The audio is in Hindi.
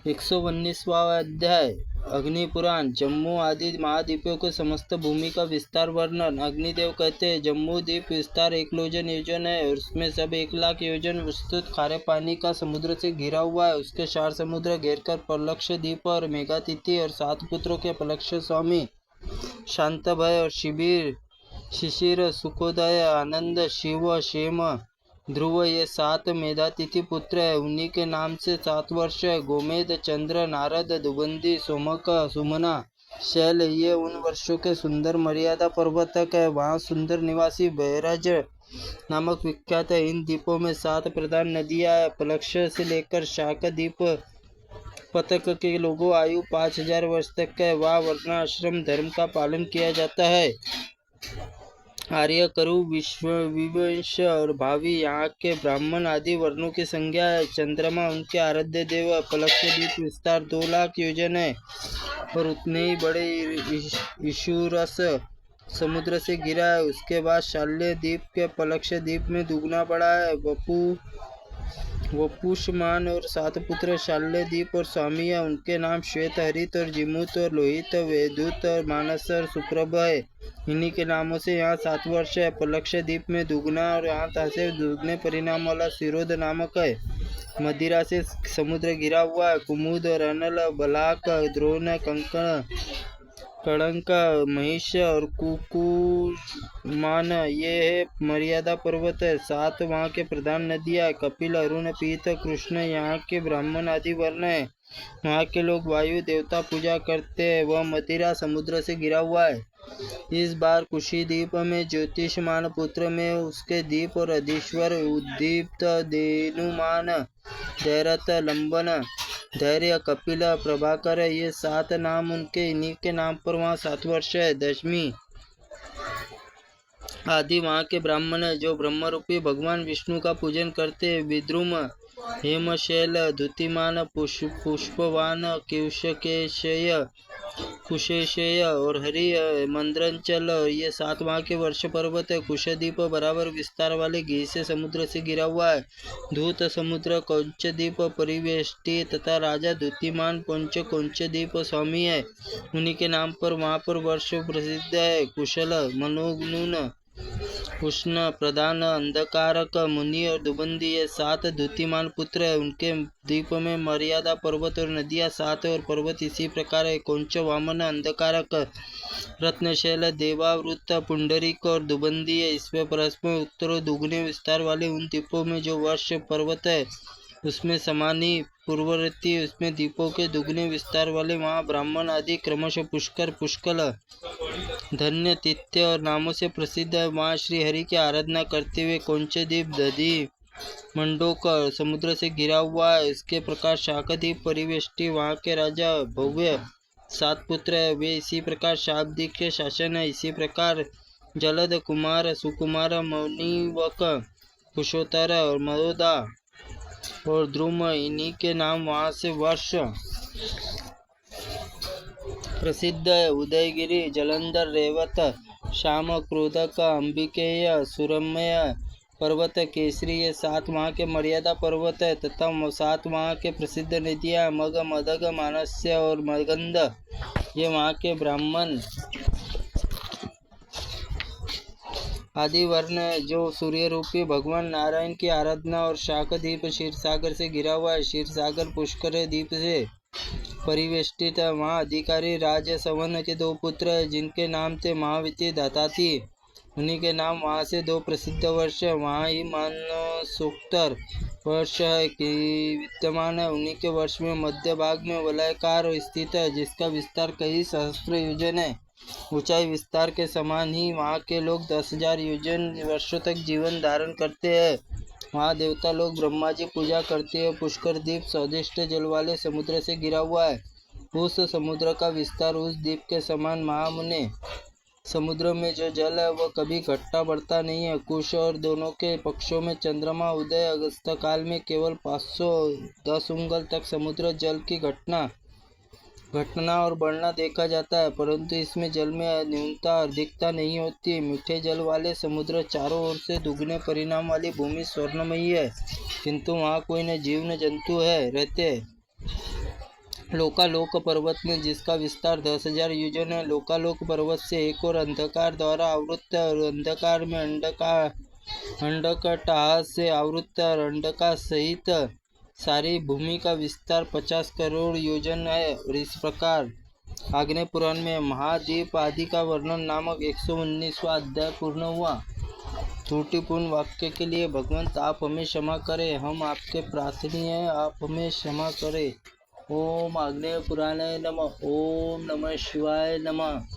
119वां अध्याय अग्निपुराण। जम्मू आदि महाद्वीपों को समस्त भूमि का विस्तार वर्णन। अग्निदेव कहते हैं, जम्मू द्वीप विस्तार 1,000 योजन है और उसमें सब 1,00,000 योजन विस्तृत खारे पानी का समुद्र से घिरा हुआ है। उसके 4 समुद्र घेरकर पलक्ष द्वीप और मेघातिथि और 7 पुत्रों के पलक्ष स्वामी शांतभय और शिशिर सुखोदय आनंद शिव क्षेम ध्रुव ये 7 मेधातिथि पुत्र है। उन्हीं के नाम से 7 वर्ष है। गोमेद चंद्र नारद दुबंदी सोमक सुमना शैल ये उन वर्षों के सुंदर मर्यादा पर्वतक है। वहाँ सुंदर निवासी बैराज नामक विख्यात है। इन द्वीपों में 7 प्रधान नदियाँ है। पलक्ष से लेकर शाक द्वीप पतक के लोगों आयु 5,000 वर्ष तक है। वहाँ वर्णाश्रम धर्म का पालन किया जाता है। आर्य करु विवंश और भावी यहाँ के ब्राह्मण आदि वर्णों की संज्ञा है। चंद्रमा उनके आराध्य देव। पलक्ष द्वीप विस्तार 2,00,000 योजन है और उतने ही बड़े ईशुरस समुद्र से घिरा है। उसके बाद शाल्य द्वीप के पलक्ष द्वीप में दुगना बड़ा है। वपुष्मान और 7 पुत्र शाल्य द्वीप और स्वामी है। उनके नाम श्वेत हरित और जिमुत और लोहित वेदूत और मानस और सुप्रभ है। इन्हीं के नामों से यहाँ 7 वर्ष है। पलक्ष द्वीप में दुगना और यहाँ से दुगने परिणाम वाला सिरोध नामक है। मदिरा से समुद्र घिरा हुआ है। कुमुद और अनल बलाक द्रोण कंकण कड़ंक महिष और कुकुमान ये है मर्यादा पर्वत है। 7 वहाँ के प्रधान नदियाँ कपिल अरुण पीत कृष्ण यहाँ के ब्राह्मण आदि वर्ण है। वहाँ के लोग वायु देवता पूजा करते हैं। वह मदिरा समुद्र से घिरा हुआ है। इस बार कुशी द्वीप में ज्योतिषमान पुत्र में उसके द्वीप और अधीश्वर उद्दीप्त देनुमान दैरत लंबन धैर्य कपिल प्रभाकर ये 7 नाम उनके। इन्हीं के नाम पर वहाँ 7 वर्ष है। दशमी आदि वहाँ के ब्राह्मण है जो ब्रह्मरूपी भगवान विष्णु का पूजन करते हैं। विद्रुम हेमशैल धुतिमान पुष्पवान केशकेशय कुशेशय और हरि मंद्रंचल ये 7 वहाँ के वर्ष पर्वत है। कुशद्वीप बराबर विस्तार वाले घी से समुद्र से घिरा हुआ है। धूत समुद्र कौंचद्वीप परिवेष्टि तथा राजा धुतिमान पंच कौंचद्वीप स्वामी है। उन्हीं के नाम पर वहाँ पर वर्ष प्रसिद्ध है। कुशल मनोगुण उष्ण प्रधान अंधकारक मुनि और दुबंदी ये 7 धुतिमान पुत्र है। उनके द्वीप में मर्यादा पर्वत और नदियाँ 7 और पर्वत इसी प्रकार है। कौंच वामन अंधकारक रत्नशैल देवावृत पुंडरीक और दुबंदी है। इसमें परस्पर उत्तर दुगने विस्तार वाले उन द्वीपों में जो वर्ष पर्वत है उसमें समानी पूर्ववर्ती उसमें द्वीपों के दुगने विस्तार वाले वहाँ ब्राह्मण आदि क्रमशः पुष्कर पुष्कल धन्य तिथ्य और नामों से प्रसिद्ध है। वहाँ श्री हरि की आराधना करते हुए कौंचद्वीप दधी मंडोक समुद्र से घिरा हुआ है। इसके प्रकार शाकद्वीप परिवेष्टि वहाँ के राजा भव्य 7 पुत्र है। वे इसी प्रकार शाब्दिक के शासन है। इसी प्रकार जलद कुमार सुकुमार मौनिवक कुशोत्तर और मदोदा और द्रुम इन्हीं के नाम वहाँ से वर्ष प्रसिद्ध है। उदयगिरी जलंधर रेवत श्याम क्रोधक अंबिकेय सुरम्य पर्वत केसरी ये 7 वहाँ के मर्यादा पर्वत है तथा 7 वहाँ के प्रसिद्ध नदियाँ मग मदग मानस्य और मगंध ये वहाँ के ब्राह्मण आदि वर्ण है जो सूर्य रूपी भगवान नारायण की आराधना और शाकद्वीप क्षीर सागर से घिरा हुआ है। क्षीर सागर पुष्कर द्वीप से परिवेष्टित है। वहाँ अधिकारी राज सवन के 2 पुत्र है जिनके नाम थे महाविति दत्ताती। उन्हीं के नाम वहाँ से 2 प्रसिद्ध वर्ष है। वहाँ ही मानसोत्तर वर्ष है कि विद्यमान है। उन्हीं के वर्ष में मध्य भाग में वलयकार स्थित है जिसका विस्तार कई सहस्त्र योजन है। ऊंचाई विस्तार के समान ही वहाँ के लोग 10,000 योजन वर्षों तक जीवन धारण करते हैं। वहाँ देवता लोग ब्रह्मा जी पूजा करते हैं। पुष्कर द्वीप स्वादिष्ट जल वाले समुद्र से घिरा हुआ है। उस समुद्र का विस्तार उस द्वीप के समान महामुने समुद्र में जो जल है वह कभी घटता बढ़ता नहीं है। कुश और दोनों के पक्षों में चंद्रमा उदय अगस्त काल में केवल 510 उंगल तक समुद्र जल की घटना और बढ़ना देखा जाता है, परंतु इसमें जल में न्यूनता अधिकता नहीं होती। मीठे जल वाले समुद्र चारों ओर से दुगने परिणाम वाली भूमि स्वर्णमयी है, किंतु वहाँ कोई न जीव न जंतु है रहते। लोकालोक पर्वत में जिसका विस्तार 10,000 योजन है। लोकालोक पर्वत से एक और अंधकार द्वारा आवृत्त और अंधकार में अंडकटाह से आवृत्त और अंडका सहित सारी भूमि का विस्तार 50 करोड़ योजन है। और इस प्रकार आग्नेय पुराण में महाद्वीप आदि का वर्णन नामक 119वां अध्याय पूर्ण हुआ। त्रुटिपूर्ण वाक्य के लिए भगवंत आप हमें क्षमा करें, हम आपके प्रार्थनीय हैं, आप हमें क्षमा करें। ओम आग्नेय पुराणाय नमः। ओम नमः शिवाय नमः।